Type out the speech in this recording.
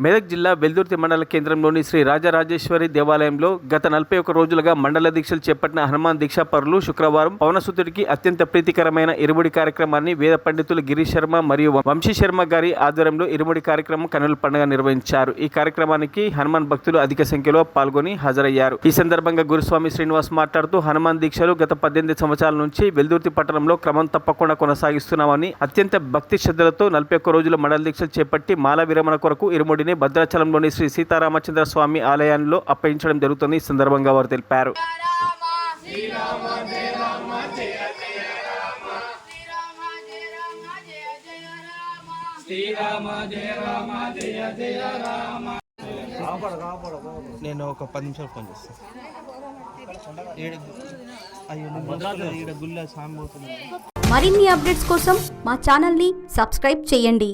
మెదక్ జిల్లా వెల్దుర్తి మండల కేంద్రంలోని శ్రీ రాజరాజేశ్వరి దేవాలయంలో గత 41 రోజులుగా మండల దీక్షలు చేపట్టిన హనుమాన్ దీక్షాపరులు శుక్రవారం పవనసుతుడికి అత్యంత ప్రీతికరమైన ఇరుముడి కార్యక్రమాన్ని వేద పండితులు గిరీష్ శర్మ మరియు వంశీ శర్మ గారి ఆధ్వర్యంలో ఇరుముడి కార్యక్రమం కన్నుల పండుగ నిర్వహించారు. ఈ కార్యక్రమానికి హనుమాన్ భక్తులు అధిక సంఖ్యలో పాల్గొని హాజరయ్యారు. ఈ సందర్భంగా గురుస్వామి శ్రీనివాస్ మాట్లాడుతూ హనుమాన్ దీక్షలు గత 18 సంవత్సరాల నుంచి వెల్దుర్తి పట్టణంలో క్రమం తప్పకుండా కొనసాగిస్తున్నామని, అత్యంత భక్తి శ్రద్ధలతో 41 రోజుల మండల దీక్షలు చేపట్టి మాల విరమణ కొరకు ఇరుముడిని భద్రాచలంలోని శ్రీ సీతారామచంద్ర స్వామి ఆలయంలో అప్పగించడం జరుగుతుంది. ఈ సందర్భంగా వారు తెలిపారు. నేను ఒక 10 నిమిషాలు ఫోన్ చేస్తాను. మరిన్ని అప్డేట్స్ కోసం మా ఛానల్ని సబ్స్క్రైబ్ చేయండి.